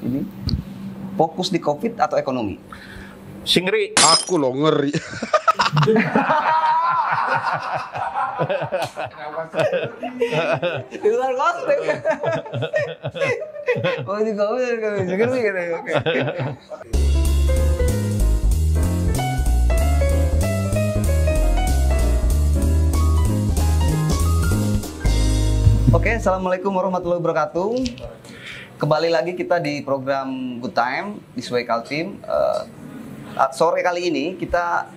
ini fokus di COVID atau ekonomi? Singri. Aku loh ngeri. Di luar konteks. Oh di COVID juga gitu. Oke, assalamualaikum warahmatullahi wabarakatuh. Kembali lagi kita di program Good Time di Sway Kaltim. Sore kali ini kita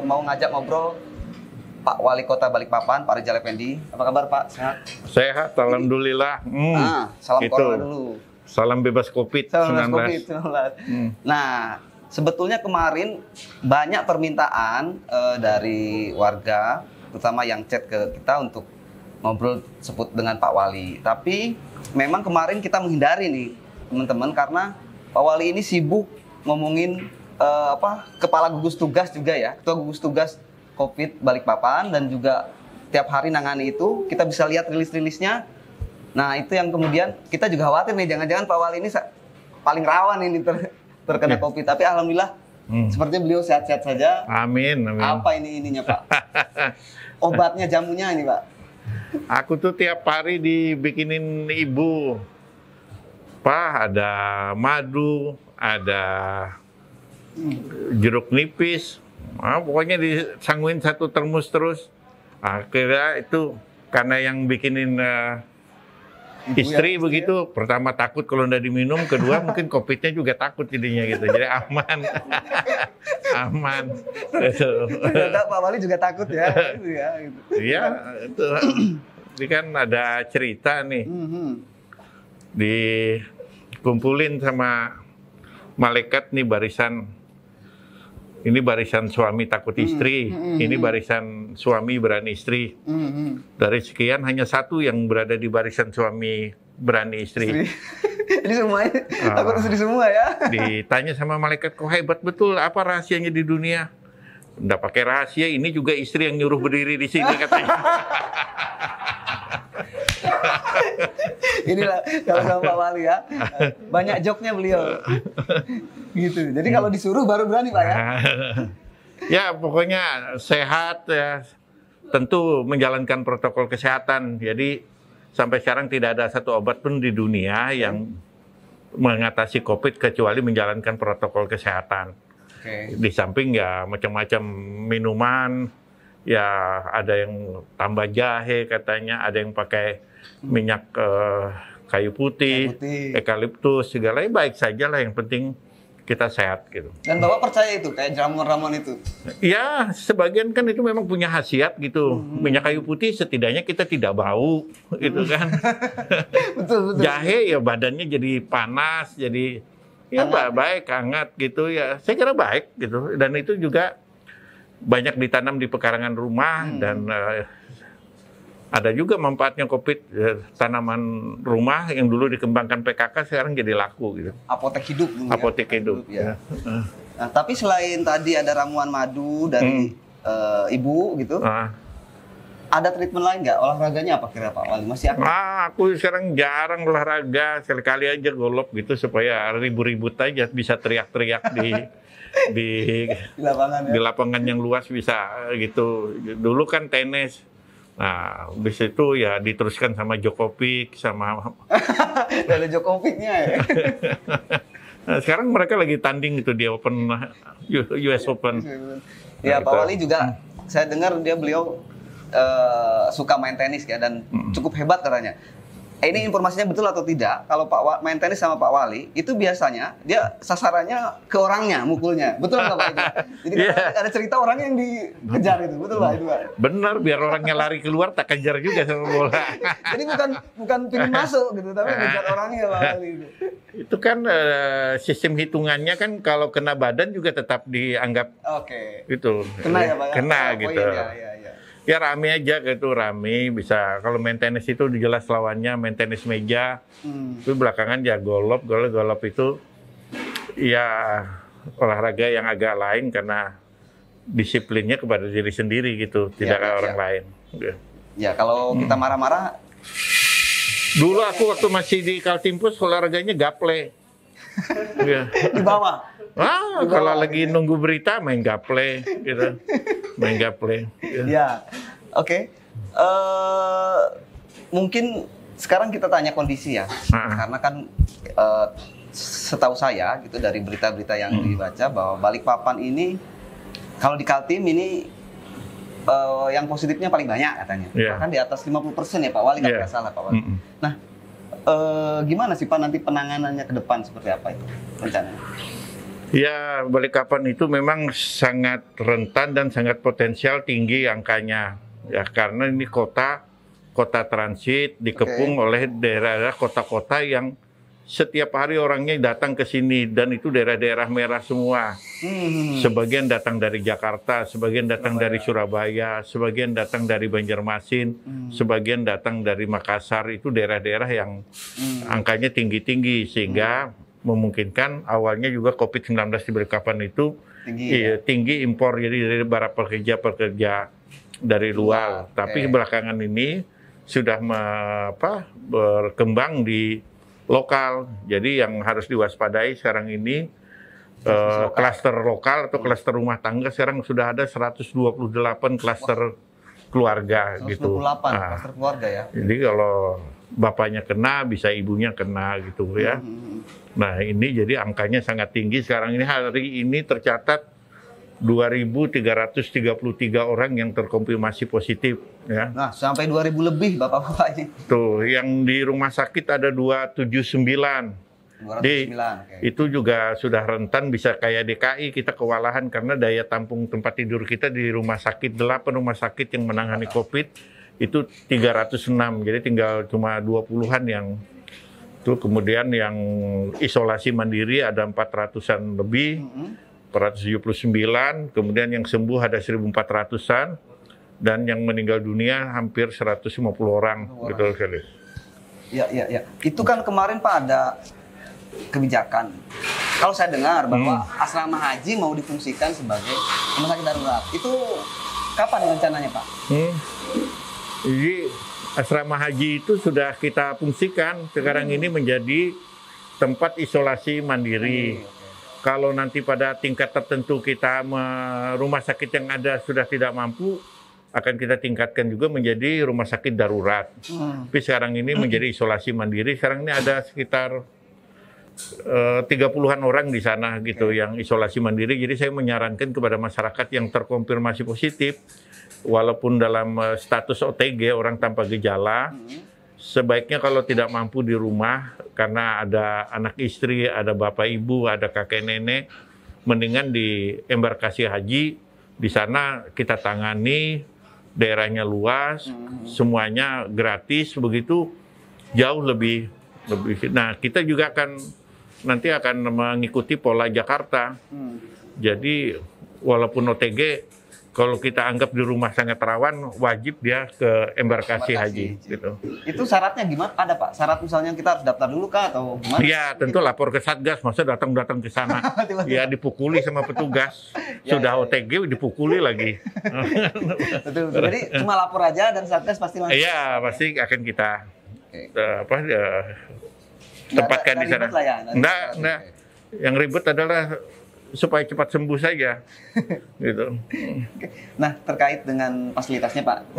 mau ngajak ngobrol Pak Wali Kota Balikpapan, Pak Rizal Effendi. Apa kabar Pak? Sehat? Sehat, alhamdulillah. Salam itu. corona dulu. Salam bebas COVID-19. Salam bebas COVID-19. Nah, sebetulnya kemarin banyak permintaan dari warga, terutama yang chat ke kita untuk ngobrol sebut dengan Pak Wali. Tapi memang kemarin kita menghindari nih teman-teman karena Pak Wali ini sibuk ngomongin kepala gugus tugas juga ya, ketua gugus tugas COVID Balikpapan, dan juga tiap hari nangani itu. Kita bisa lihat rilis-rilisnya. Nah itu yang kemudian kita juga khawatir nih, jangan-jangan Pak Wali ini paling rawan ini terkena COVID. Tapi alhamdulillah sepertinya beliau sehat-sehat saja. Amin, amin. Apa ininya Pak? Obatnya, jamunya ini Pak? Aku tuh tiap hari dibikinin ibu, Pak, ada madu, ada jeruk nipis, pokoknya disangguin satu termos terus. Akhirnya itu karena yang bikinin istri ya, begitu, ya. Pertama takut kalau udah diminum, kedua mungkin COVID-nya juga takut jadinya gitu, jadi aman. Aman. Ternyata Pak Wali juga takut ya. Iya, itu. Ini kan ada cerita nih, dikumpulin sama malaikat nih barisan. Ini barisan suami takut istri, ini barisan suami berani istri. Dari sekian hanya satu yang berada di barisan suami berani istri. Ini semuanya takut istri semua ya. Ditanya sama malaikat, kok hebat betul, apa rahasianya di dunia? Nggak pakai rahasia, ini juga istri yang nyuruh berdiri di sini katanya. Inilah kalau sama Pak Wali ya, banyak joknya beliau. Gitu. Jadi kalau disuruh baru berani Pak ya. Ya pokoknya sehat ya, tentu menjalankan protokol kesehatan. Jadi sampai sekarang tidak ada satu obat pun di dunia yang mengatasi COVID kecuali menjalankan protokol kesehatan. Di samping ya macam-macam minuman, ya ada yang tambah jahe katanya, ada yang pakai minyak kayu putih, eukaliptus, segala baik saja lah, yang penting kita sehat gitu. Dan Bapak percaya itu kayak ramuan-ramuan itu? Ya sebagian kan itu memang punya khasiat gitu. Minyak kayu putih setidaknya kita tidak bau gitu kan. Betul. Jahe ya badannya jadi panas, jadi ya baik, hangat gitu ya. Saya kira baik gitu. Dan itu juga banyak ditanam di pekarangan rumah dan ada juga manfaatnya COVID, tanaman rumah yang dulu dikembangkan PKK sekarang jadi laku gitu. Apotek hidup dulu. Apotek hidup. Ya. Nah, tapi selain tadi ada ramuan madu dari ibu gitu, ada treatment lain nggak? Olahraganya apa kira Pak Wali? Masih aktif? Aku sekarang jarang olahraga, sekali-kali aja golop gitu supaya ribut-ribut aja, bisa teriak-teriak di lapangan, ya? Di lapangan yang luas bisa gitu. Dulu kan tenis. Nah, habis itu ya diteruskan sama Djokovic, sama... Ada Djokovicnya ya? Nah, sekarang mereka lagi tanding gitu di US Open. Ya, Pak Wali juga, saya dengar beliau suka main tenis ya, dan cukup hebat katanya. Ini informasinya betul atau tidak? Kalau Pak main tenis sama Pak Wali, itu biasanya dia sasarannya ke orangnya, mukulnya. Betul nggak Pak? Jadi ada cerita orang yang dikejar itu, betul Pak? Itu, Pak? Benar, biar orangnya lari keluar tak kejar juga sama bola. Jadi bukan pingin masuk gitu, tapi kejar orangnya Pak Wali. Itu kan sistem hitungannya kan kalau kena badan juga tetap dianggap itu. Kena ya Pak? Kena gitu. Ya rame aja gitu, rame bisa. Kalau main tenis itu jelas lawannya main tenis meja. Itu belakangan ya golop itu ya olahraga yang agak lain karena disiplinnya kepada diri sendiri gitu, tidak ke orang lain. Ya kalau kita marah-marah Dulu aku waktu masih di Kaltimpus olahraganya gaple. Ya. Di bawah. Kalau lagi nunggu berita main gaple gitu. Main gaple. Ya. Oke. Mungkin sekarang kita tanya kondisi ya. Karena kan setahu saya gitu dari berita-berita yang dibaca bahwa Balikpapan ini kalau di Kaltim ini yang positifnya paling banyak katanya. Bahkan di atas 50% ya Pak Wali, kalau nggak salah Pak Wali. Nah, gimana sih Pak nanti penanganannya ke depan seperti apa itu rencananya? Ya, Balikpapan itu memang sangat rentan dan sangat potensial tinggi angkanya. Ya, karena ini kota transit dikepung oleh daerah-daerah kota-kota yang setiap hari orangnya datang ke sini, dan itu daerah-daerah merah semua. Sebagian datang dari Jakarta, sebagian datang dari Surabaya, sebagian datang dari Banjarmasin, sebagian datang dari Makassar. Itu daerah-daerah yang angkanya tinggi-tinggi, sehingga memungkinkan awalnya juga COVID-19 di Balikpapan itu tinggi impor, jadi dari para pekerja dari luar. Tapi belakangan ini sudah berkembang di lokal. Jadi yang harus diwaspadai sekarang ini klaster lokal atau klaster rumah tangga. Sekarang sudah ada 128 klaster keluarga 128 gitu. klaster keluarga ya. Jadi kalau bapaknya kena, bisa ibunya kena gitu ya. Nah ini jadi angkanya sangat tinggi. Sekarang ini hari ini tercatat 2.333 orang yang terkonfirmasi positif. Ya. Nah, sampai 2.000 lebih Bapak-Bapak ini. Tuh, yang di rumah sakit ada 279. 209, Itu juga sudah rentan, bisa kayak DKI, kita kewalahan karena daya tampung tempat tidur kita di rumah sakit, 8 rumah sakit yang menangani COVID, itu 306. Jadi tinggal cuma 20-an yang tuh, kemudian yang isolasi mandiri ada 400-an lebih. 479, kemudian yang sembuh ada 1.400-an, dan yang meninggal dunia hampir 150 orang. Gitu sekali. Ya. Itu kan kemarin Pak ada kebijakan. Kalau saya dengar bahwa asrama haji mau difungsikan sebagai rumah sakit darurat. Itu kapan rencananya Pak? Jadi asrama haji itu sudah kita fungsikan sekarang ini menjadi tempat isolasi mandiri. Kalau nanti pada tingkat tertentu kita rumah sakit yang ada sudah tidak mampu, akan kita tingkatkan juga menjadi rumah sakit darurat. Tapi sekarang ini menjadi isolasi mandiri. Sekarang ini ada sekitar 30-an orang di sana gitu yang isolasi mandiri. Jadi saya menyarankan kepada masyarakat yang terkonfirmasi positif, walaupun dalam status OTG, orang tanpa gejala, sebaiknya kalau tidak mampu di rumah, karena ada anak istri, ada bapak ibu, ada kakek nenek, mendingan di embarkasi haji. Di sana kita tangani, daerahnya luas, semuanya gratis, begitu jauh lebih. Nah, kita juga nanti akan mengikuti pola Jakarta. Jadi walaupun OTG, kalau kita anggap di rumah sangat rawan, wajib dia ke embarkasi haji. Gitu. Itu syaratnya gimana? Ada Pak? Syarat misalnya kita harus daftar dulu kah atau gimana? Iya, tentu lapor ke Satgas. Masa datang ke sana? Ya dipukuli sama petugas. Sudah OTG dipukuli lagi. Betul. Jadi cuma lapor aja dan Satgas pasti langsung. Iya, pasti akan kita tempatkan di sana. Enggak. Yang ribet adalah supaya cepat sembuh saja, gitu. Nah, terkait dengan fasilitasnya Pak,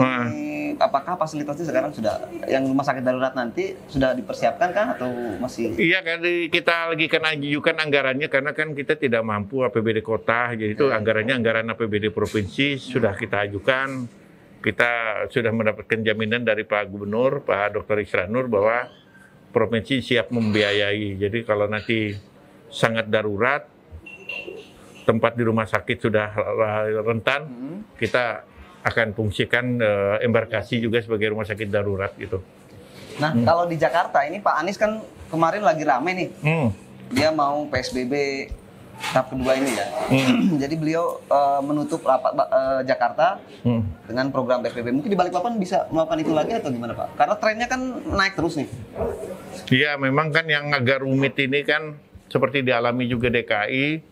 apakah fasilitasnya sekarang sudah, yang rumah sakit darurat nanti sudah dipersiapkan kah atau masih? Iya, kan kita lagi ajukan anggarannya karena kan kita tidak mampu APBD kota, jadi itu anggarannya anggaran APBD provinsi sudah kita ajukan. Kita sudah mendapatkan jaminan dari Pak Gubernur, Pak Dr. Isranur bahwa provinsi siap membiayai. Jadi kalau nanti sangat darurat, tempat di rumah sakit sudah rentan, kita akan fungsikan embarkasi juga sebagai rumah sakit darurat gitu. Nah, kalau di Jakarta ini Pak Anies kan kemarin lagi rame nih, dia mau PSBB tahap kedua ini ya. Jadi beliau menutup rapat Jakarta dengan program PSBB. Mungkin di Balikpapan bisa melakukan itu lagi atau gimana Pak? Karena trennya kan naik terus nih. Iya, memang kan yang agak rumit ini kan seperti dialami juga DKI.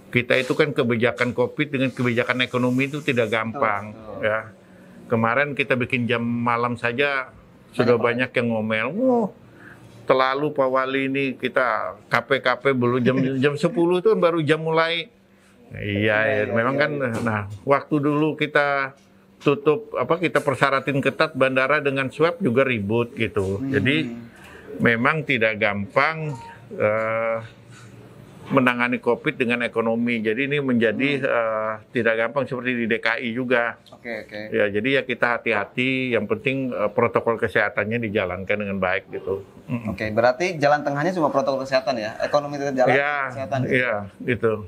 Kita itu kan kebijakan COVID dengan kebijakan ekonomi itu tidak gampang. Ya. Kemarin kita bikin jam malam saja sudah banyak yang ngomel. Terlalu Pak Wali ini kita KP belum jam 10 itu baru jam mulai. Iya, memang kan. Nah, waktu dulu kita tutup kita persyaratin ketat bandara dengan swab juga ribut gitu. Jadi memang tidak gampang menangani COVID dengan ekonomi. Jadi ini menjadi tidak gampang seperti di DKI juga. Oke. Ya, jadi ya kita hati-hati. Yang penting protokol kesehatannya dijalankan dengan baik gitu. Oke, berarti jalan tengahnya cuma protokol kesehatan ya? Ekonomi tetap jalan, kesehatan. Iya, gitu.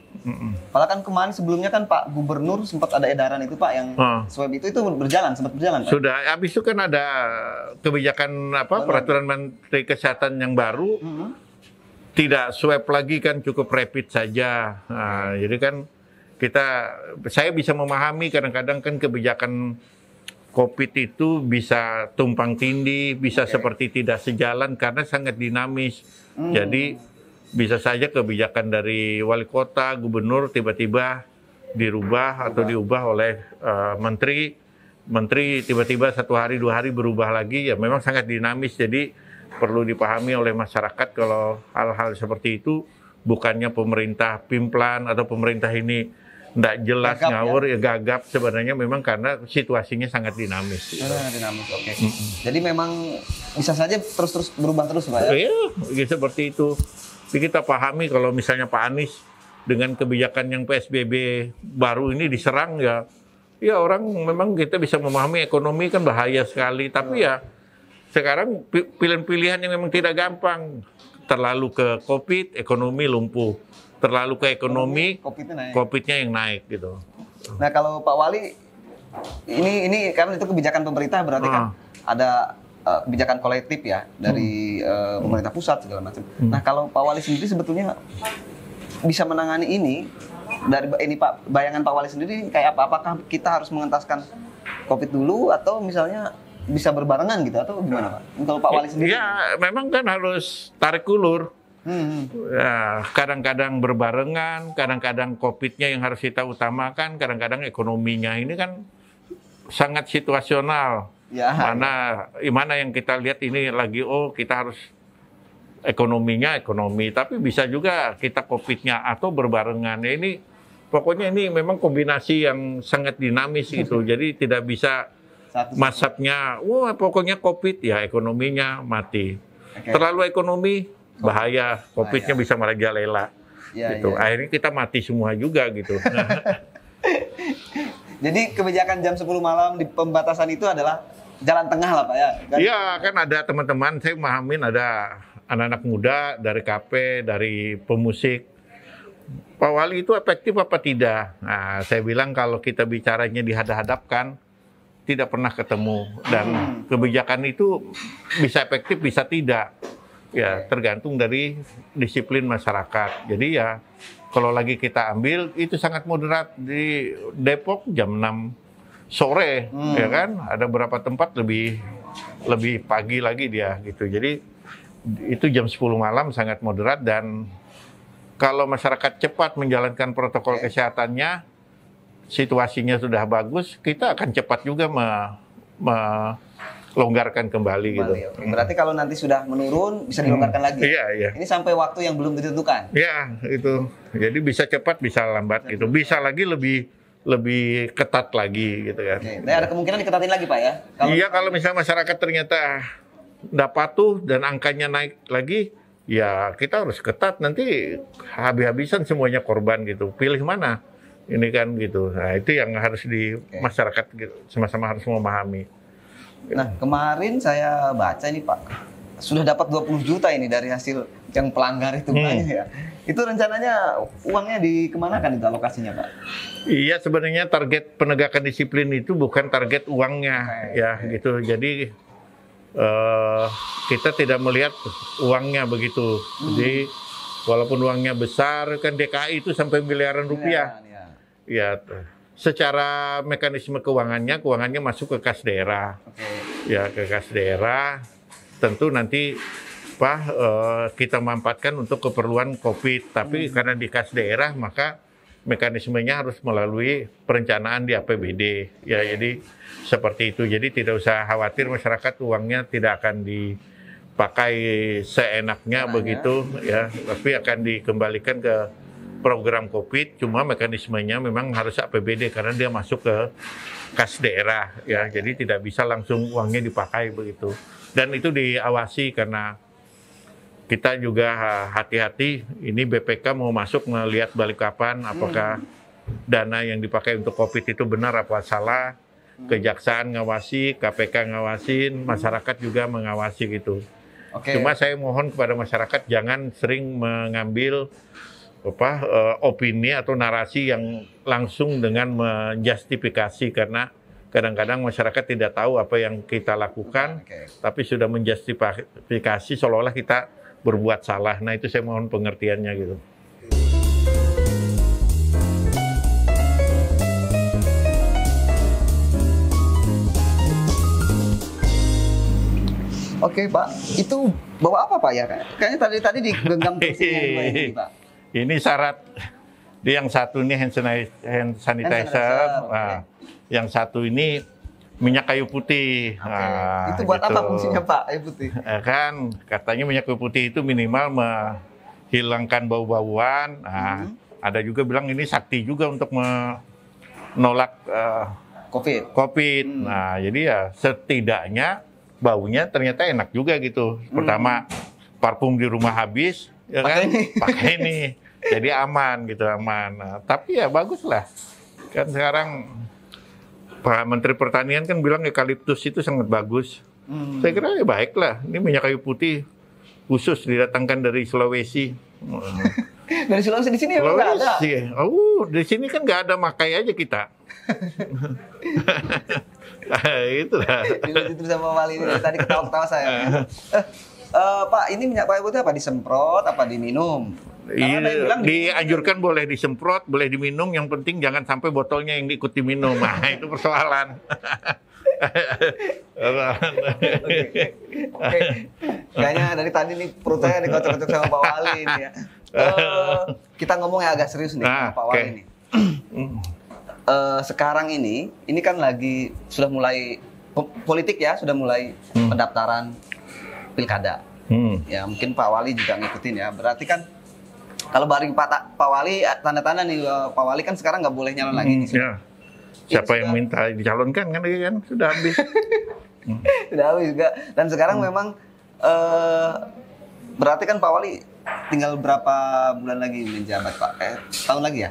Padahal kan kemarin sebelumnya kan Pak Gubernur sempat ada edaran itu Pak yang swab itu sempat berjalan Pak? Sudah, habis itu kan ada kebijakan peraturan Menteri Kesehatan yang baru. Tidak swab lagi kan, cukup rapid saja. Nah, jadi kan saya bisa memahami kadang-kadang kan kebijakan COVID itu bisa tumpang tindih, bisa seperti tidak sejalan karena sangat dinamis. Jadi bisa saja kebijakan dari wali kota, gubernur tiba-tiba dirubah atau diubah oleh menteri tiba-tiba 1 hari 2 hari berubah lagi. Ya memang sangat dinamis. Jadi perlu dipahami oleh masyarakat kalau hal-hal seperti itu bukannya pemerintah pimplan atau pemerintah ini tidak jelas gagap, ngawur gagap, sebenarnya memang karena situasinya sangat dinamis. Dinamis, oke. Jadi memang bisa saja terus berubah terus Pak ya? Iya, seperti itu. Jadi kita pahami kalau misalnya Pak Anies dengan kebijakan yang PSBB baru ini diserang ya orang memang kita bisa memahami ekonomi kan bahaya sekali, tapi ya sekarang pilihan-pilihan yang memang tidak gampang. Terlalu ke COVID, ekonomi lumpuh. Terlalu ke ekonomi, COVID-nya yang naik gitu. Nah kalau Pak Wali, ini karena itu kebijakan pemerintah berarti kan ada kebijakan kolektif ya dari pemerintah pusat segala macam. Nah kalau Pak Wali sendiri sebetulnya bisa menangani ini dari ini Pak, bayangan Pak Wali sendiri kayak apa? Apakah kita harus mengentaskan COVID dulu atau misalnya bisa berbarengan gitu atau gimana Pak? Kalau Pak Wali sendiri? Ya memang kan harus tarik ulur. Ya, kadang-kadang berbarengan, kadang-kadang COVID-nya yang harus kita utamakan, kadang-kadang ekonominya. Ini kan sangat situasional. Ya. Mana yang kita lihat ini lagi kita harus ekonominya ekonomi, tapi bisa juga kita COVID-nya atau berbarengan. Ya, ini pokoknya ini memang kombinasi yang sangat dinamis gitu. Jadi tidak bisa masapnya, pokoknya COVID ya ekonominya mati. Terlalu ekonomi bahaya, COVID-nya bisa merajalela. Gitu. Akhirnya kita mati semua juga gitu. Jadi kebijakan jam 10 malam di pembatasan itu adalah jalan tengah lah Pak ya? Iya kan ada teman-teman, saya memahamin ada anak-anak muda dari KP, dari pemusik. Pak Wali itu efektif apa tidak? Nah, saya bilang kalau kita bicaranya dihadap-hadapkan, tidak pernah ketemu, dan kebijakan itu bisa efektif bisa tidak, ya tergantung dari disiplin masyarakat. Jadi ya kalau lagi kita ambil itu sangat moderat. Di Depok jam 6 sore ya kan, ada beberapa tempat lebih pagi lagi dia gitu. Jadi itu jam 10 malam sangat moderat, dan kalau masyarakat cepat menjalankan protokol kesehatannya, situasinya sudah bagus, kita akan cepat juga melonggarkan kembali gitu. Berarti kalau nanti sudah menurun bisa dilonggarkan lagi. Iya. Ini sampai waktu yang belum ditentukan. Iya, itu. Jadi bisa cepat, bisa lambat gitu. Bisa lagi lebih ketat lagi gitu kan. Tapi ada kemungkinan diketatin lagi Pak ya? Kalau misalnya masyarakat ternyata tidak patuh dan angkanya naik lagi, ya kita harus ketat, nanti habis-habisan semuanya korban gitu. Pilih mana? Ini kan gitu. Nah itu yang harus masyarakat gitu, sama-sama harus memahami. Nah kemarin saya baca ini Pak, sudah dapat 20 juta ini dari hasil yang pelanggar itu banyak ya. Itu rencananya uangnya dikemanakan itu alokasinya Pak? Iya sebenarnya target penegakan disiplin itu bukan target uangnya gitu. Jadi kita tidak melihat uangnya begitu. Jadi walaupun uangnya besar, kan DKI itu sampai miliaran rupiah. Ya, secara mekanisme keuangannya masuk ke kas daerah. Ya, ke kas daerah. Tentu nanti kita manfaatkan untuk keperluan COVID. Tapi karena di kas daerah, maka mekanismenya harus melalui perencanaan di APBD. Ya, jadi seperti itu. Jadi tidak usah khawatir masyarakat uangnya tidak akan dipakai seenaknya begitu ya, tapi akan dikembalikan ke program COVID. Cuma mekanismenya memang harus APBD karena dia masuk ke kas daerah ya. Jadi tidak bisa langsung uangnya dipakai begitu. Dan itu diawasi karena kita juga hati-hati, ini BPK mau masuk melihat Balikpapan apakah dana yang dipakai untuk COVID itu benar apa salah, Kejaksaan ngawasi, KPK ngawasin, masyarakat juga mengawasi gitu. Cuma saya mohon kepada masyarakat jangan sering mengambil opini atau narasi yang langsung dengan menjustifikasi, karena kadang-kadang masyarakat tidak tahu apa yang kita lakukan, tapi sudah menjustifikasi seolah-olah kita berbuat salah. Nah, itu saya mohon pengertiannya gitu. Oke, Pak. Itu bawa apa, Pak ya? Kayaknya tadi digenggam terus ini, Pak. Ini syarat. Yang satu ini hand sanitizer. Nah, yang satu ini minyak kayu putih. Nah, itu buat apa fungsinya, Pak, kayu putih? Kan katanya minyak kayu putih itu minimal menghilangkan bau-bauan. Nah, ada juga bilang ini sakti juga untuk menolak COVID. Nah, jadi ya setidaknya baunya ternyata enak juga gitu. Pertama, parfum di rumah habis, ya kan? Pakai ini. Jadi aman gitu, aman. Nah, tapi ya bagus lah. Kan sekarang Pak Menteri Pertanian kan bilang eukaliptus itu sangat bagus. Saya kira ya baik lah. Ini minyak kayu putih khusus didatangkan dari Sulawesi. Dari Sulawesi di sini ya nggak ada? Di sini kan nggak ada, makai aja kita. Itu lah. Itu sama Wali ini tadi ketawa-ketawa saya. Pak, ini minyak kayu putih apa disemprot, apa diminum? Dianjurkan boleh disemprot, boleh diminum. Yang penting jangan sampai botolnya yang diikut diminum. Nah, itu persoalan. Oke. Kayaknya dari tadi nih perut saya dikocok-kocok sama Pak Wali ini ya. Kita ngomong yang agak serius nih sama Pak Wali nih. Sekarang ini kan lagi sudah mulai politik ya, sudah mulai pendaftaran pilkada. Ya mungkin Pak Wali juga ngikutin ya. Berarti kan kalau bareng Pak Wali tanda-tanda nih Pak Wali kan sekarang nggak boleh nyalon lagi nih. Ya. Siapa yang minta dicalonkan kan sudah habis. Sudah habis juga. Dan sekarang memang berarti kan Pak Wali tinggal berapa bulan lagi menjabat, Pak? Tahun lagi ya?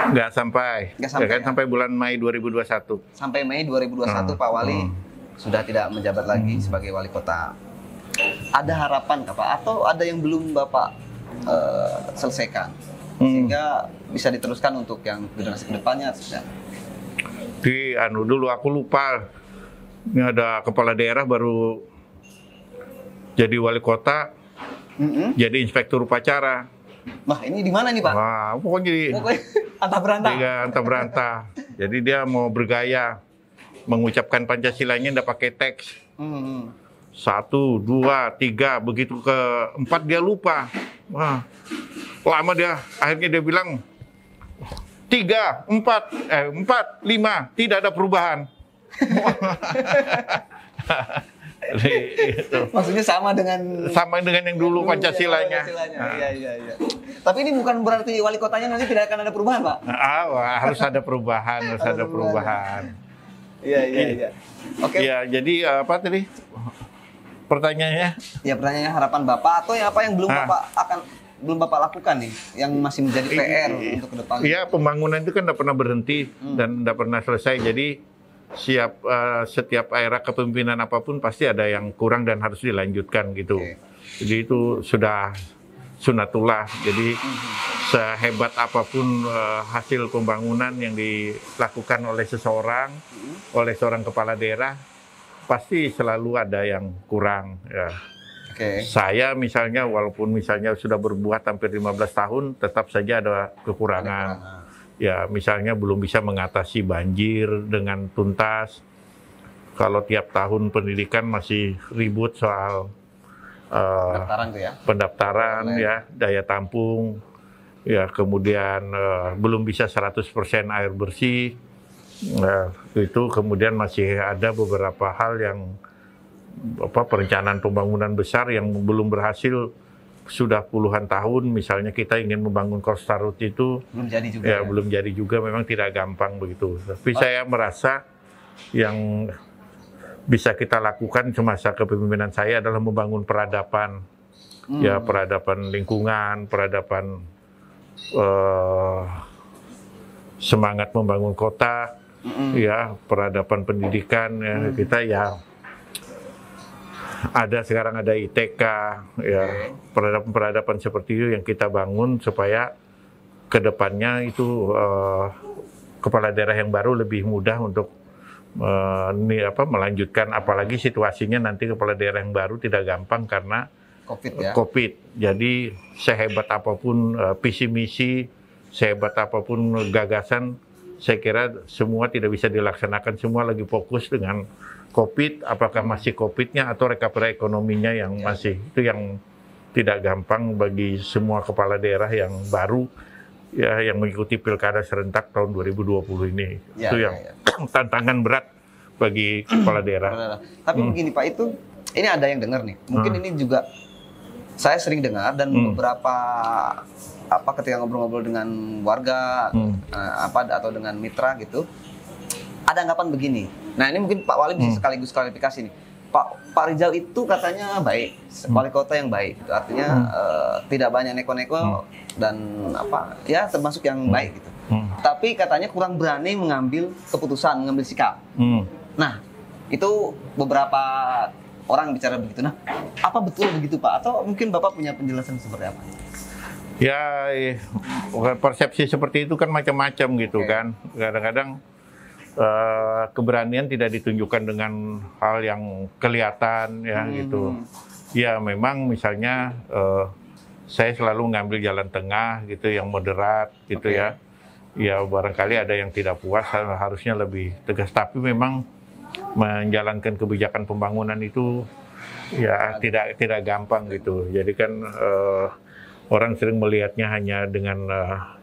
Nggak sampai. Sampai bulan Mei 2021. Sampai Mei 2021 Pak Wali sudah tidak menjabat lagi sebagai wali kota. Ada harapan nggak, Pak? Atau ada yang belum Bapak selesaikan sehingga bisa diteruskan untuk yang generasi kedepannya? Dulu aku lupa. Ini ada kepala daerah baru jadi wali kota. Jadi inspektur upacara. Wah, ini di mana nih, Pak? Wah, pokoknya antah berantah. Antah berantah. Jadi dia mau bergaya mengucapkan Pancasilanya nggak pakai teks. 1, 2, 3, begitu ke 4 dia lupa. Wah, lama dia. Akhirnya dia bilang 3, 4, 5, tidak ada perubahan. Maksudnya sama dengan yang dulu Pancasilanya. Iya. Tapi ini bukan berarti wali kotanya nanti tidak akan ada perubahan, Pak. Harus ada perubahan, ada perubahan. Iya. Oke. Ya, jadi apa tadi pertanyaannya? Ya, pertanyaannya harapan Bapak atau apa yang belum Bapak lakukan nih, yang masih menjadi PR untuk ke depan. Iya, pembangunan itu kan tidak pernah berhenti dan tidak pernah selesai. Jadi setiap era kepemimpinan apapun pasti ada yang kurang dan harus dilanjutkan gitu. Jadi itu sudah sunatullah. Jadi sehebat apapun hasil pembangunan yang dilakukan oleh seseorang, oleh seorang kepala daerah, pasti selalu ada yang kurang. Ya. Saya misalnya, walaupun misalnya sudah berbuat hampir 15 tahun, tetap saja ada kekurangan. Ya, misalnya belum bisa mengatasi banjir dengan tuntas. Kalau tiap tahun pendidikan masih ribut soal pendaftaran ya, daya tampung. ya kemudian belum bisa 100% air bersih. Itu kemudian masih ada beberapa hal yang perencanaan pembangunan besar yang belum berhasil sudah puluhan tahun. Misalnya kita ingin membangun Costa Road itu belum jadi juga. Ya, belum jadi juga, memang tidak gampang begitu. Tapi saya merasa yang bisa kita lakukan semasa kepemimpinan saya adalah membangun peradaban, ya peradaban lingkungan, peradaban semangat membangun kota, ya peradaban pendidikan. Ya, kita ya ada sekarang ada ITK, ya peradaban-peradaban seperti itu yang kita bangun supaya kedepannya itu kepala daerah yang baru lebih mudah untuk melanjutkan, apalagi situasinya nanti kepala daerah yang baru tidak gampang karena COVID. Jadi sehebat apapun visi misi, sehebat apapun gagasan, saya kira semua tidak bisa dilaksanakan. Semua lagi fokus dengan COVID, apakah masih COVID-nya atau recovery ekonominya yang masih, itu yang tidak gampang bagi semua kepala daerah yang baru, ya yang mengikuti pilkada serentak tahun 2020 ini. Itu yang tantangan berat bagi kepala daerah. Tapi begini Pak, itu ini ada yang dengar nih. Mungkin ini juga saya sering dengar dan beberapa ketika ngobrol-ngobrol dengan warga atau dengan mitra gitu, ada anggapan begini. Nah, ini mungkin Pak Wali bisa sekaligus klarifikasi nih. Pak Rizal itu katanya baik, wali kota yang baik. Gitu. Artinya tidak banyak neko-neko dan termasuk yang baik gitu. Tapi katanya kurang berani mengambil keputusan, mengambil sikap. Nah, itu beberapa orang bicara begitu. Nah, apa betul begitu Pak? Atau mungkin Bapak punya penjelasan seperti apa? Ya, persepsi seperti itu kan macam-macam gitu kan. Kadang-kadang keberanian tidak ditunjukkan dengan hal yang kelihatan ya gitu. Ya memang misalnya saya selalu ngambil jalan tengah gitu yang moderat gitu ya. Ya barangkali ada yang tidak puas, harusnya lebih tegas, tapi memang menjalankan kebijakan pembangunan itu ya tidak gampang gitu. Jadi kan orang sering melihatnya hanya dengan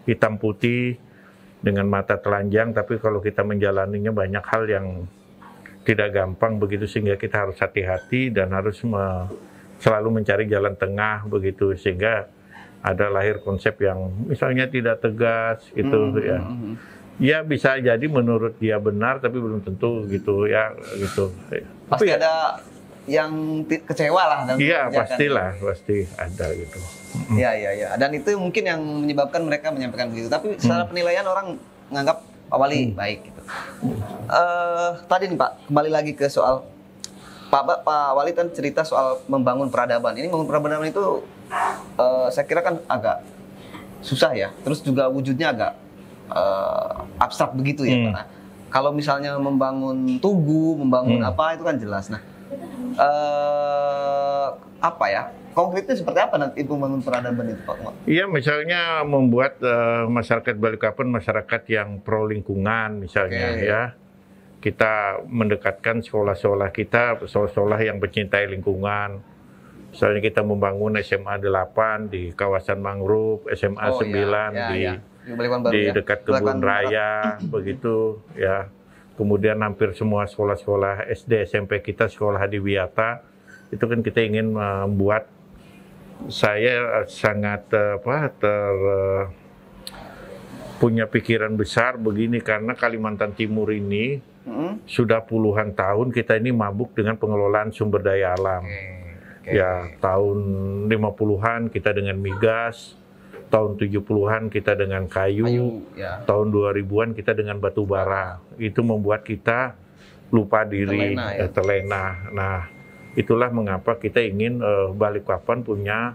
hitam putih, dengan mata telanjang, tapi kalau kita menjalaninya banyak hal yang tidak gampang begitu, sehingga kita harus hati-hati dan harus selalu mencari jalan tengah begitu, sehingga ada lahir konsep yang misalnya tidak tegas gitu ya. Ya bisa jadi menurut dia benar tapi belum tentu gitu ya gitu. Pasti ada yang kecewa lah dalam Iya, pastilah, pasti ada gitu. Iya. Dan itu mungkin yang menyebabkan mereka menyampaikan begitu. Tapi secara penilaian orang menganggap Pak Wali baik gitu. Tadi nih Pak, kembali lagi ke soal Pak Wali kan cerita soal membangun peradaban. Ini membangun peradaban itu saya kira kan agak susah ya. Terus juga wujudnya agak abstrak begitu ya Pak. Kalau misalnya membangun tugu, membangun apa itu kan jelas. Nah, konkretnya seperti apa nanti membangun peradaban itu Pak? Iya, misalnya membuat masyarakat Balikpapan masyarakat yang pro lingkungan misalnya ya. Kita mendekatkan sekolah-sekolah kita, sekolah-sekolah yang mencintai lingkungan. Misalnya kita membangun SMA 8 di kawasan mangrove, SMA 9 di dekat Kebun Raya begitu ya. Kemudian hampir semua sekolah-sekolah SD, SMP kita sekolah adiwiyata. Itu kan kita ingin membuat, saya sangat punya pikiran besar begini, karena Kalimantan Timur ini sudah puluhan tahun kita ini mabuk dengan pengelolaan sumber daya alam. Ya, tahun 50-an kita dengan migas, tahun 70-an kita dengan kayu, tahun 2000-an kita dengan batu bara. Itu membuat kita lupa diri, terlena. Nah, itulah mengapa kita ingin Balikpapan punya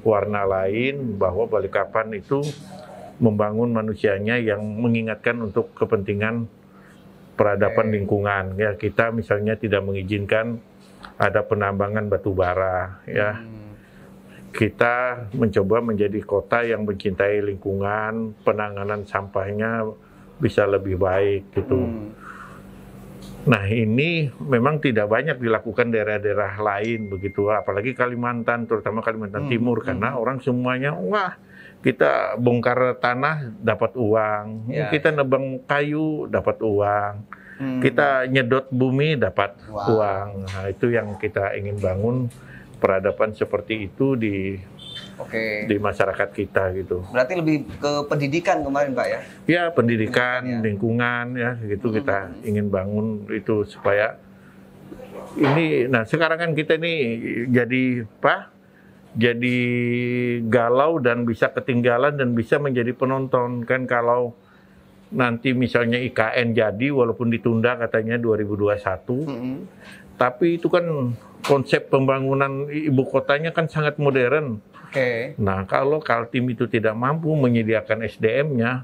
warna lain, bahwa Balikpapan itu membangun manusianya yang mengingatkan untuk kepentingan peradaban lingkungan. Ya, kita misalnya tidak mengizinkan ada penambangan batu bara, ya. Kita mencoba menjadi kota yang mencintai lingkungan, penanganan sampahnya bisa lebih baik gitu. Nah, ini memang tidak banyak dilakukan daerah-daerah lain begitu, apalagi Kalimantan, terutama Kalimantan Timur, karena orang semuanya wah kita bongkar tanah dapat uang, Ya, kita nebang kayu dapat uang, kita nyedot bumi dapat uang. Nah, itu yang kita ingin bangun, peradaban seperti itu di masyarakat kita gitu. Berarti lebih ke pendidikan kemarin Pak ya? Ya, pendidikan, lingkungan ya gitu kita ingin bangun itu supaya ini. Nah, sekarang kan kita ini jadi galau dan bisa ketinggalan dan bisa menjadi penonton kan. Kalau nanti misalnya IKN jadi walaupun ditunda katanya 2021, tapi itu kan konsep pembangunan ibu kotanya kan sangat modern. Nah, kalau Kaltim itu tidak mampu menyediakan SDM-nya,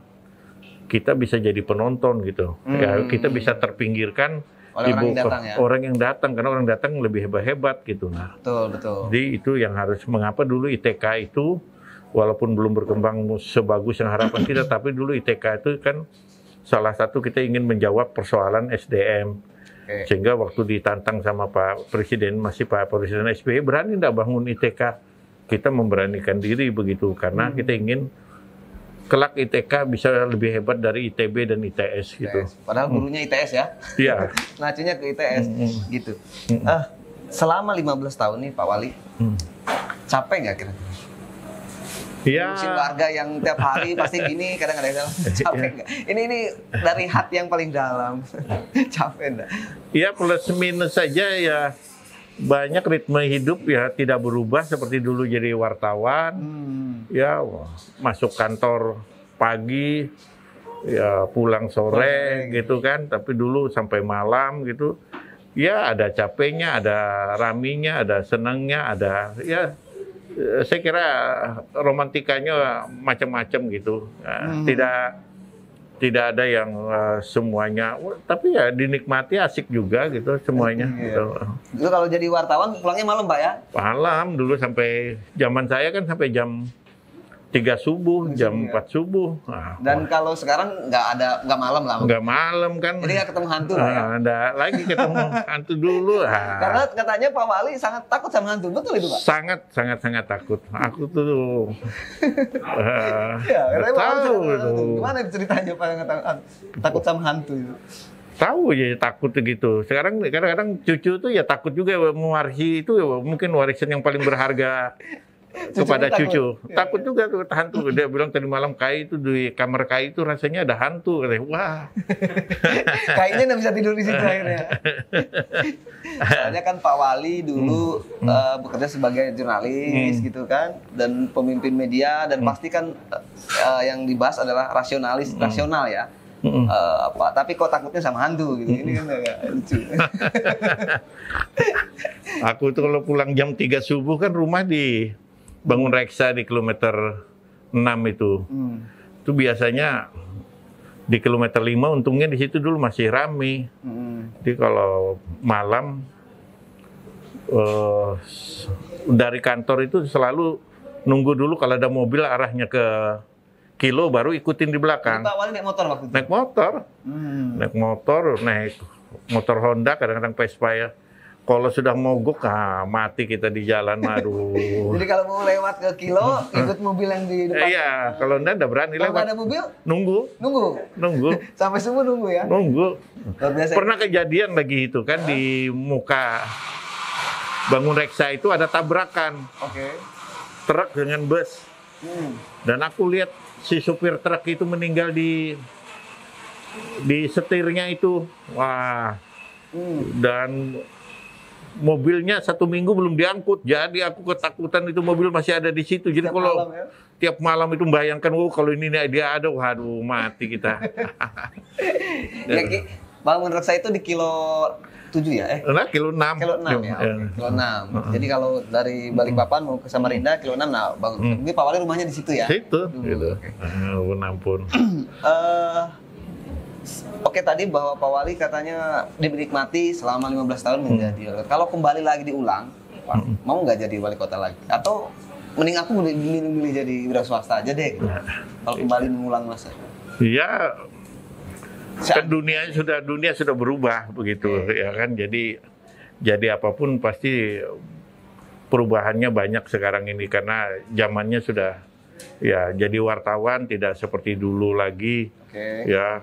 kita bisa jadi penonton gitu. Ya, kita bisa terpinggirkan orang yang datang karena orang datang lebih hebat-hebat gitu. Nah, betul. Jadi itu yang harus mengapa dulu ITK itu walaupun belum berkembang sebagus yang harapan kita, tapi dulu ITK itu kan salah satu kita ingin menjawab persoalan SDM. Sehingga waktu ditantang sama Pak Presiden, masih Pak Presiden SBY, berani nggak bangun ITK? Kita memberanikan diri begitu karena kita ingin kelak ITK bisa lebih hebat dari ITB dan ITS gitu. Padahal gurunya ITS ya. Iya. Ngacunya ke ITS gitu. Selama 15 tahun nih Pak Wali, capek nggak kira-kira? Iya. Ngurusin warga yang tiap hari pasti gini, kadang ada yang capek nggak? Ini dari hati yang paling dalam. Capek nggak? Iya, plus minus saja ya. Banyak ritme hidup ya tidak berubah seperti dulu jadi wartawan. Ya, masuk kantor pagi, ya pulang sore gitu kan. Tapi dulu sampai malam gitu. Ya ada capeknya, ada raminya, ada senangnya, ada ya. Saya kira romantikanya macam-macam gitu. Tidak ada yang semuanya, tapi ya dinikmati, asik juga gitu semuanya. Gitu. Itu kalau jadi wartawan pulangnya malam Pak ya? Malam dulu sampai zaman saya kan sampai jam 3 subuh, jam 4 subuh. Nah, dan kalau sekarang nggak malam lah. Nggak malam kan. Jadi nggak ketemu hantu lah ya? Nggak lagi ketemu hantu dulu. Karena katanya Pak Wali sangat takut sama hantu, betul itu Pak? Sangat takut. Aku tuh tahu itu. Gimana ceritanya Pak yang takut sama hantu itu? Tahu ya takut gitu. Sekarang kadang-kadang cucu tuh ya takut juga mewarisi itu ya, mungkin warisan yang paling berharga kepada cucu. Takut juga tuh hantu. Dia bilang tadi malam Kai itu di kamar Kai itu rasanya ada hantu. Wah. Kayaknya nggak bisa tidur di situ akhirnya. Soalnya kan Pak Wali dulu bekerja sebagai jurnalis gitu kan, dan pemimpin media, dan pasti kan yang dibahas adalah rasional ya. Tapi kok takutnya sama hantu gitu. Ini kan agak lucu. Aku tuh kalau pulang jam 3 subuh kan rumah di Bangun Reksa di kilometer 6 itu. Itu biasanya di kilometer 5 untungnya di situ dulu masih rame. Jadi kalau malam dari kantor itu selalu nunggu dulu kalau ada mobil arahnya ke Kilo baru ikutin di belakang. Pak Wali naik motor waktu itu? Naik motor, naik motor Honda, kadang-kadang Vespa ya. Kalau sudah mogok, mati kita di jalan, aduh. Jadi kalau mau lewat ke Kilo, ikut mobil yang di depan? Iya, kalau enggak berani lewat. Kalau ada mobil? Nunggu. Sampai subuh nunggu ya? Nunggu. Pernah kejadian lagi itu kan di muka Bangun Reksa itu ada tabrakan. Truk dengan bus. Dan aku lihat si supir truk itu meninggal di setirnya itu. Wah. Dan mobilnya 1 minggu belum diangkut, jadi aku ketakutan itu mobil masih ada di situ. Jadi kalau tiap malam itu membayangkan, kalau ini dia ada, waduh mati kita. Bangun Reksa itu di Kilo 7 ya? Kilo 6. Kilo 6 ya? Kilo 6. Jadi kalau dari Balikpapan mau ke Samarinda, Kilo 6, nah Bangun. Ini Pak Wali rumahnya di situ ya? Situ, gitu. Ampun. Oke, tadi bahwa Pak Wali katanya dinikmati selama 15 tahun menjadi wali kota. Kalau kembali lagi diulang, Pak, mau nggak jadi wali kota lagi? Atau mending aku milih jadi wira swasta aja deh, gitu. Kalau kembali mengulang masa? Iya, kan dunia sudah berubah begitu, ya kan. Jadi apapun pasti perubahannya banyak sekarang ini karena zamannya sudah ya jadi wartawan tidak seperti dulu lagi. Ya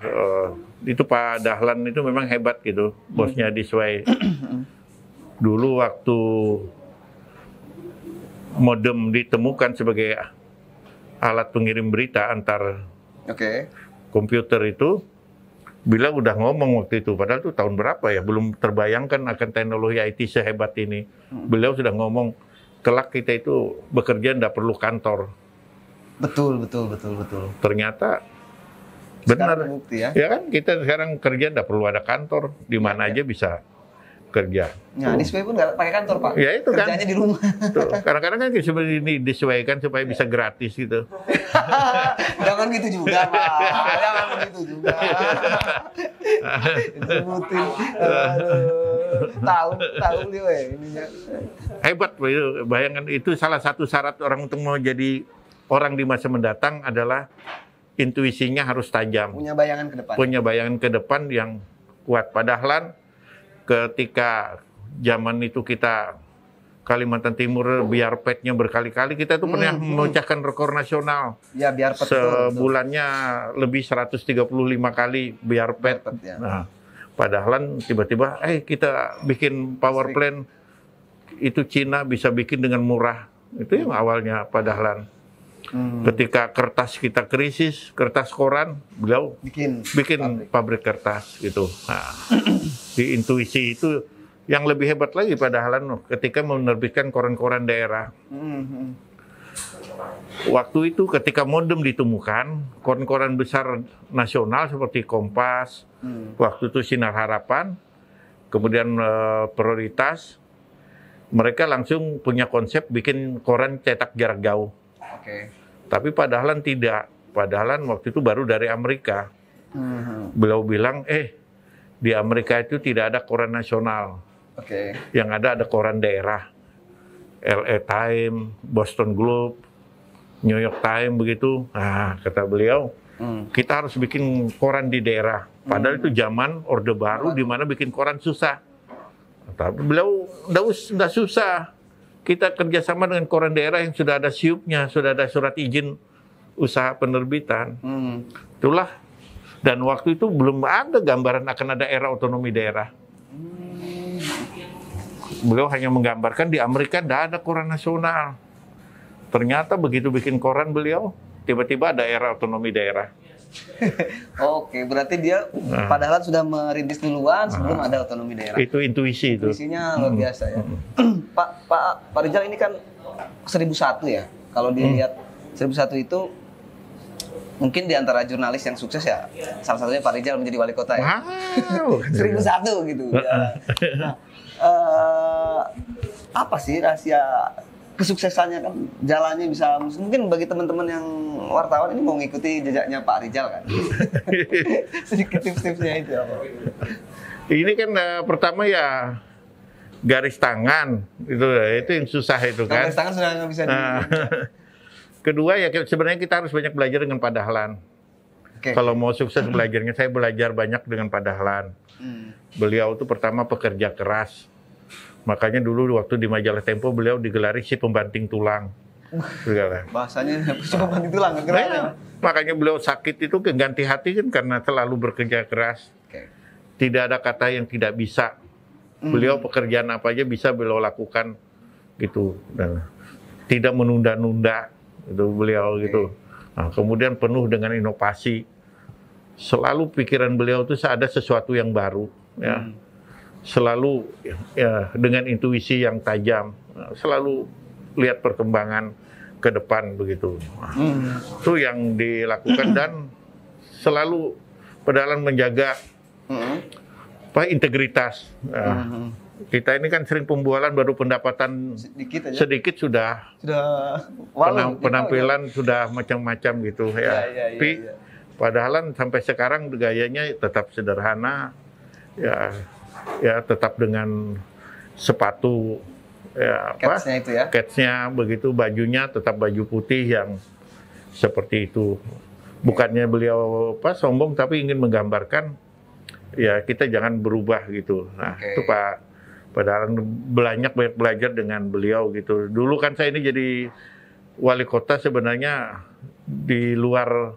itu Pak Dahlan itu memang hebat gitu, bosnya Disway. Dulu waktu modem ditemukan sebagai alat pengirim berita antar komputer itu, beliau udah ngomong waktu itu, padahal itu tahun berapa ya, belum terbayangkan akan teknologi IT sehebat ini. Beliau sudah ngomong, kelak kita itu bekerja tidak perlu kantor. Betul. Ternyata benar, bukti, ya kan kita sekarang kerja tidak perlu ada kantor, di mana aja bisa kerja. Nah, Disway pun nggak pakai kantor, Pak. Ya itu kerjanya kan di rumah. Kadang-kadang kan seperti ini disesuaikan supaya bisa gratis gitu. Jangan gitu juga, Pak. Jangan begitu juga. Disebutin. Tahu beliau ininya. Hebat, bayangkan itu salah satu syarat orang untuk mau jadi orang di masa mendatang adalah intuisinya harus tajam. Punya bayangan ke depan. Punya bayangan ke depan yang kuat. Padahal ketika zaman itu kita Kalimantan Timur biar petnya berkali-kali, kita tuh pernah memecahkan rekor nasional. Ya, biar pet sebulannya lebih 135 kali biar pet. Ya. Nah, padahal tiba-tiba kita bikin power plant itu Cina bisa bikin dengan murah. Itu yang awalnya padahal. Ketika kertas kita krisis, kertas koran, beliau bikin pabrik kertas gitu. Nah, di intuisi itu yang lebih hebat lagi padahal ketika menerbitkan koran-koran daerah. Waktu itu ketika modem ditemukan, koran-koran besar nasional seperti Kompas, waktu itu Sinar Harapan, kemudian Prioritas, mereka langsung punya konsep bikin koran cetak jarak jauh. Tapi padahal tidak. Padahal waktu itu baru dari Amerika. Beliau bilang, di Amerika itu tidak ada koran nasional. Yang ada koran daerah. LA Times, Boston Globe, New York Times begitu. Nah, kata beliau, kita harus bikin koran di daerah. Padahal itu zaman Orde Baru di mana bikin koran susah. Tapi beliau enggak susah. Kita kerjasama dengan koran daerah yang sudah ada siupnya, sudah ada surat izin usaha penerbitan. Itulah. Dan waktu itu belum ada gambaran akan ada era otonomi daerah. Beliau hanya menggambarkan di Amerika tidak ada koran nasional. Ternyata begitu bikin koran beliau, tiba-tiba ada era otonomi daerah. Berarti dia padahal sudah merintis duluan sebelum ada otonomi daerah. Itu intuisi itu. Intuisinya luar biasa ya. Pak Rijal ini kan 1001 ya. Kalau dilihat 1001 itu mungkin di antara jurnalis yang sukses ya, salah satunya Pak Rijal menjadi wali kota ya. 1001 gitu. Nah, apa sih rahasia kesuksesannya, kan jalannya bisa mungkin bagi teman-teman yang wartawan ini mau ngikuti jejaknya Pak Rijal kan. Sedikit tips-tipsnya itu apa? Ini kan pertama ya garis tangan itu yang susah itu kan. Garis tangan sudah nggak bisa Kedua ya sebenarnya kita harus banyak belajar dengan Pak Dahlan. Kalau mau sukses belajarnya, saya belajar banyak dengan Pak Dahlan. Beliau itu pertama pekerja keras. Makanya dulu waktu di majalah Tempo beliau digelari si pembanting tulang. Bahasanya si pembanting tulang. Makanya beliau sakit itu ganti hati kan karena terlalu bekerja keras. Tidak ada kata yang tidak bisa. Beliau pekerjaan apa aja bisa beliau lakukan gitu. Dan tidak menunda-nunda itu beliau gitu. Nah, kemudian penuh dengan inovasi. Selalu pikiran beliau itu ada sesuatu yang baru ya. Selalu ya, dengan intuisi yang tajam, selalu lihat perkembangan ke depan begitu. Itu yang dilakukan dan selalu padahal menjaga integritas. Kita ini kan sering pembualan baru pendapatan sedikit sudah penampilan sudah macam-macam gitu ya. Tapi padahal sampai sekarang gayanya tetap sederhana ya tetap dengan sepatu catch-nya begitu, bajunya tetap baju putih yang seperti itu. Bukannya beliau sombong tapi ingin menggambarkan ya kita jangan berubah gitu. Nah, itu Pak Dahlan banyak belajar dengan beliau gitu. Dulu kan saya ini jadi wali kota sebenarnya di luar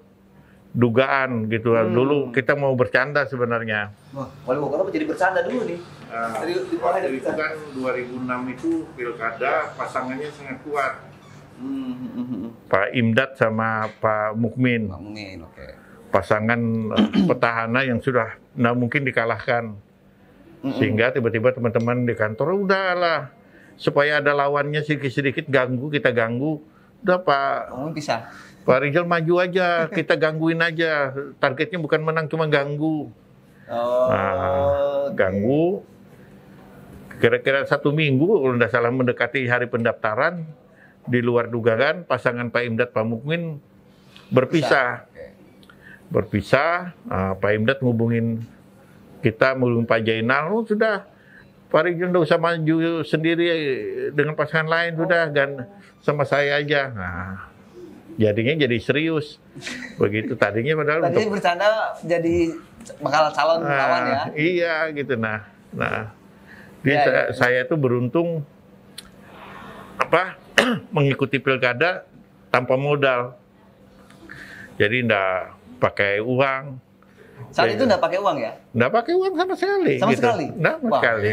dugaan gitu. Dulu kita mau bercanda sebenarnya. Wah, wali kota jadi bercanda dulu nih. Waktu itu kan 2006 itu pilkada pasangannya sangat kuat. Pak Imdad sama Pak Mukmin. Pak Mukmin, oke. Pasangan petahana yang sudah nggak mungkin dikalahkan. Sehingga tiba-tiba teman-teman di kantor, udahlah, supaya ada lawannya sedikit-sedikit ganggu, kita ganggu. Udah Pak, bisa. Pak Rizal maju aja, kita gangguin aja. Targetnya bukan menang, cuma ganggu. Ganggu. Kira-kira 1 minggu, kalau tidak salah mendekati hari pendaftaran, di luar dugaan, pasangan Pak Imdad, Pak Mukmin berpisah. Berpisah, Pak Imdad ngubungin kita, ngubungin Pak Jainal, sudah, Pak Rizal nggak usah maju sendiri dengan pasangan lain, sudah, dan sama saya aja. Nah, jadinya jadi serius. Begitu tadinya padahal tadinya untuk bercanda jadi bakal calon lawan ya. Iya gitu. Saya tuh beruntung mengikuti pilkada tanpa modal. Jadi enggak pakai uang. Saat itu enggak pakai uang ya? Enggak pakai uang sama sekali. Sama sekali? Enggak sama sekali.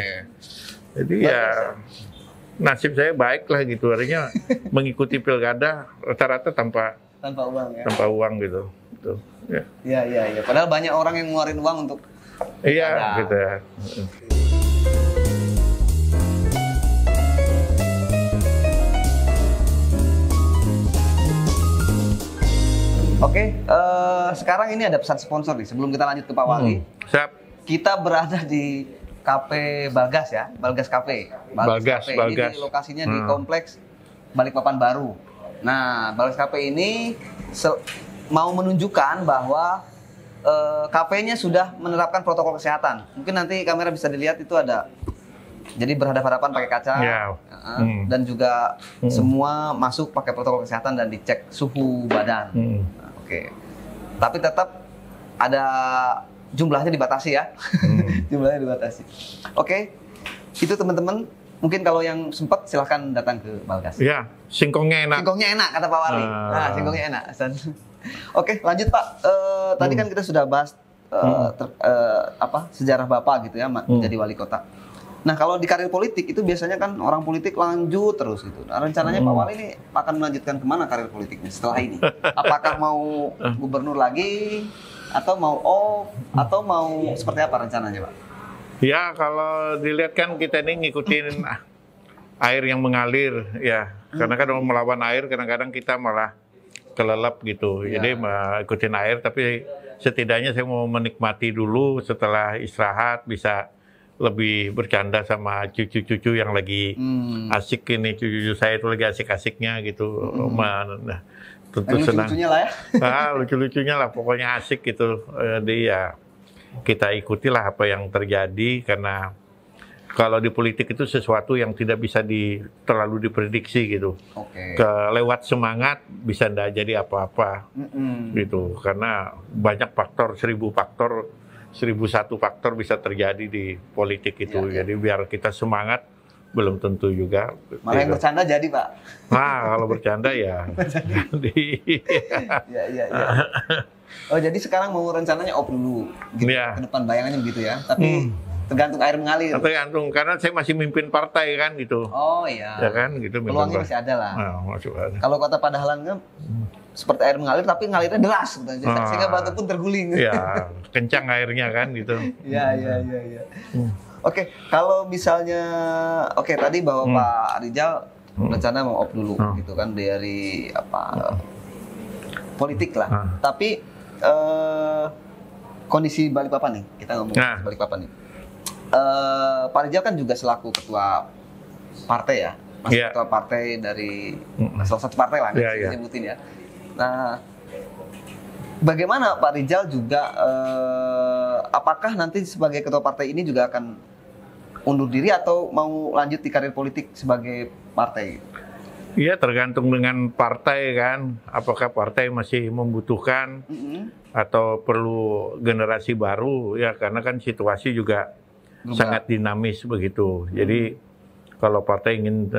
Jadi ya nasib saya baik lah gitu. Artinya mengikuti pilkada rata-rata tanpa uang ya? Tanpa uang gitu. Iya. Padahal banyak orang yang ngeluarin uang untuk iya gitu ya. Oke, sekarang ini ada pesan sponsor nih. Sebelum kita lanjut ke Pak Wali, siap. Kita berada di Cafe Balgas ya, Balgas Cafe. Balgas. Ini lokasinya di kompleks Balikpapan Baru. Nah, Balgas Cafe ini mau menunjukkan bahwa kafenya sudah menerapkan protokol kesehatan. Mungkin nanti kamera bisa dilihat itu ada. Jadi berhadapan-hadapan pakai kaca, dan juga semua masuk pakai protokol kesehatan dan dicek suhu badan. Oke. Tapi tetap ada jumlahnya dibatasi ya. Jumlahnya dibatasi. Oke. Itu teman-teman, mungkin kalau yang sempat silahkan datang ke Balgas. Iya, singkongnya enak. Singkongnya enak kata Pak Wali. Nah, singkongnya enak. Oke, lanjut Pak. Tadi kan kita sudah bahas sejarah Bapak gitu ya menjadi wali kota. Nah, kalau di karir politik itu biasanya kan orang politik lanjut terus gitu. Nah, rencananya Pak Wali ini akan melanjutkan kemana karir politiknya setelah ini? Apakah mau gubernur lagi, atau mau off, atau mau seperti apa rencananya Pak? Ya, kalau dilihat kan kita ini ngikutin air yang mengalir ya. Karena kan melawan air kadang-kadang kita malah kelelap gitu. Jadi ikutin air, tapi setidaknya saya mau menikmati dulu setelah istirahat bisa lebih bercanda sama cucu-cucu yang lagi asik ini. Cucu-cucu saya itu lagi asik-asiknya gitu. Tentu senang. Lucu-lucunya lah ya? Lucu-lucunya lah, pokoknya asik gitu. Jadi ya kita ikutilah apa yang terjadi, karena kalau di politik itu sesuatu yang tidak bisa terlalu diprediksi gitu. Lewat semangat bisa ndak jadi apa-apa gitu. Karena banyak faktor, 1001 faktor bisa terjadi di politik itu. Jadi biar kita semangat, belum tentu juga. Malah yang bercanda jadi Pak. Nah, kalau bercanda ya. Iya. Oh, jadi sekarang mau rencananya off dulu gitu, ke depan bayangannya begitu ya. Tapi tergantung air mengalir. Tergantung, karena saya masih mimpin partai kan gitu. Oh iya. Ya kan gitu. Peluangnya masih ada lah. Masih ada. Kalau kota Padahalan seperti air mengalir tapi ngalirnya deras gitu. Sehingga batu pun terguling. Iya, kencang airnya kan gitu. Iya. Oke, kalau misalnya tadi bahwa Pak Rizal rencana mau off dulu gitu kan dari politik lah. Tapi kondisi Balikpapan nih, kita ngomong Balikpapan nih. Pak Rizal kan juga selaku ketua partai ya, ketua partai dari salah satu partai lah, disebutin ya. Nah, bagaimana Pak Rizal juga, apakah nanti sebagai ketua partai ini juga akan undur diri atau mau lanjut di karir politik sebagai partai? Iya, tergantung dengan partai kan. Apakah partai masih membutuhkan atau perlu generasi baru ya, karena kan situasi juga sangat dinamis begitu. Jadi kalau partai ingin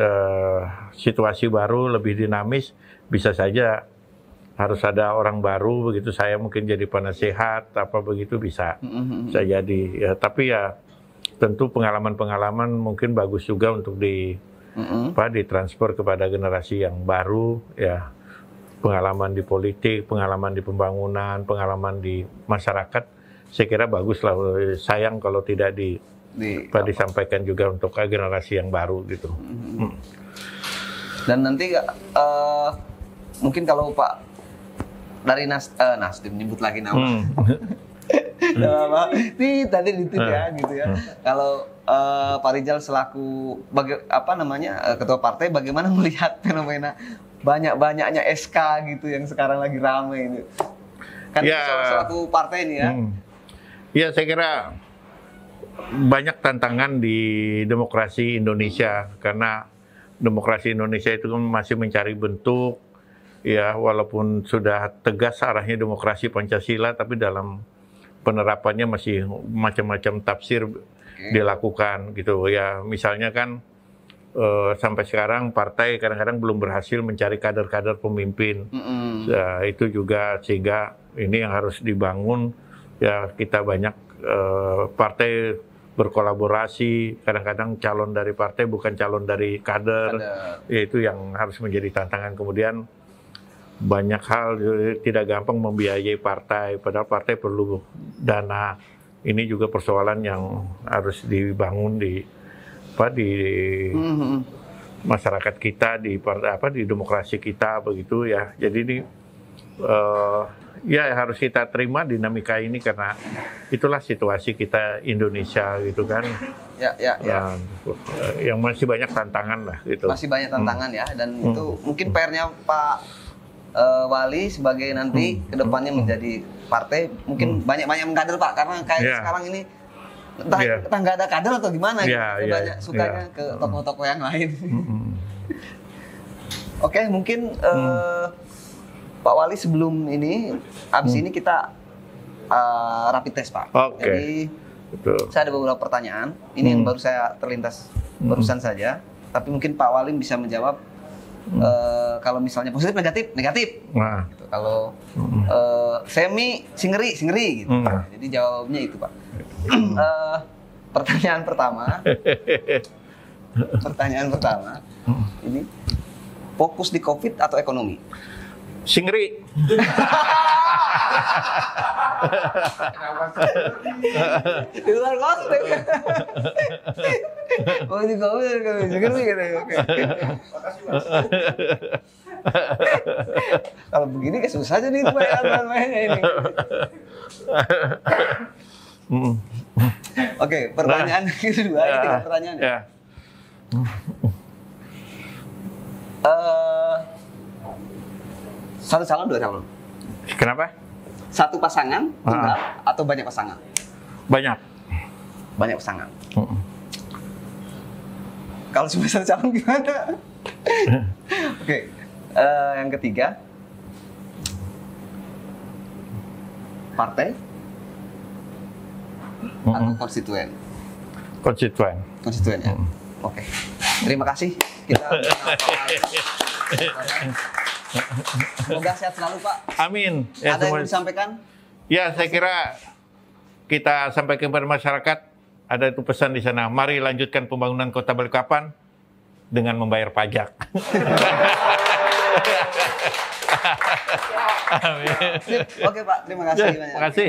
situasi baru lebih dinamis, bisa saja harus ada orang baru begitu. Saya mungkin jadi penasehat apa begitu bisa jadi. Ya, tapi ya tentu pengalaman-pengalaman mungkin bagus juga untuk ditransfer kepada generasi yang baru ya. Pengalaman di politik, pengalaman di pembangunan, pengalaman di masyarakat, saya kira bagus lah. Sayang kalau tidak disampaikan juga untuk generasi yang baru gitu. Dan nanti mungkin kalau Pak dari Nasdem nyebut lagi nama. Ini tadi gitu ya, gitu ya. Kalau Pak Rizal selaku ketua partai, bagaimana melihat fenomena banyak-banyaknya SK gitu yang sekarang lagi ramai ini? Kan ya, selaku partai ini ya. Ya, saya kira banyak tantangan di demokrasi Indonesia karena demokrasi Indonesia itu masih mencari bentuk ya, walaupun sudah tegas arahnya demokrasi Pancasila, tapi dalam penerapannya masih macam-macam tafsir dilakukan gitu ya. Misalnya kan sampai sekarang partai kadang-kadang belum berhasil mencari kader-kader pemimpin. Ya, itu juga sehingga ini yang harus dibangun ya. Kita banyak partai berkolaborasi, kadang-kadang calon dari partai bukan calon dari kader. Ya, itu yang harus menjadi tantangan. Kemudian banyak hal tidak gampang membiayai partai, padahal partai perlu dana. Ini juga persoalan yang harus dibangun di masyarakat kita, di demokrasi kita begitu ya. Jadi ini ya harus kita terima dinamika ini karena itulah situasi kita Indonesia gitu kan. Ya. Yang masih banyak tantangan lah gitu. Masih banyak tantangan ya, dan itu mungkin PR-nya Pak Wali sebagai nanti kedepannya menjadi partai mungkin banyak-banyak mengkader Pak, karena kayak sekarang ini entah nggak ada kader atau gimana gitu. Banyak sukanya ke tokoh-tokoh yang lain. Oke, mungkin Pak Wali sebelum ini, habis ini kita rapid test Pak. Jadi saya ada beberapa pertanyaan. Ini yang baru saya terlintas barusan saja. Tapi mungkin Pak Wali bisa menjawab kalau misalnya positif negatif. Nah. Gitu. Kalau semi singeri gitu. Jadi jawabnya itu Pak. Pertanyaan pertama. Ini fokus di COVID atau ekonomi? Singeri. Di luar konteks. Oh, di COVID singeri gitu. Oke. Kalau begini susah jadi mainnya ini. Oke, pertanyaan kedua, ini 3 pertanyaan. Ya. Satu calon, 2 calon. Kenapa? Satu pasangan, tunggal, atau banyak pasangan? Banyak pasangan. Kalau cuma satu calon gimana? Oke. Yang ketiga, partai atau konstituen? Konstituen ya. Oke. Terima kasih. Kita semoga sehat selalu Pak. Amin. Ya, ada yang mau disampaikan? Ya, saya kira kita sampaikan kepada masyarakat, ada itu pesan di sana. Mari lanjutkan pembangunan Kota Balikpapan dengan membayar pajak. Amin. Oke Pak, terima kasih banyak. Terima kasih.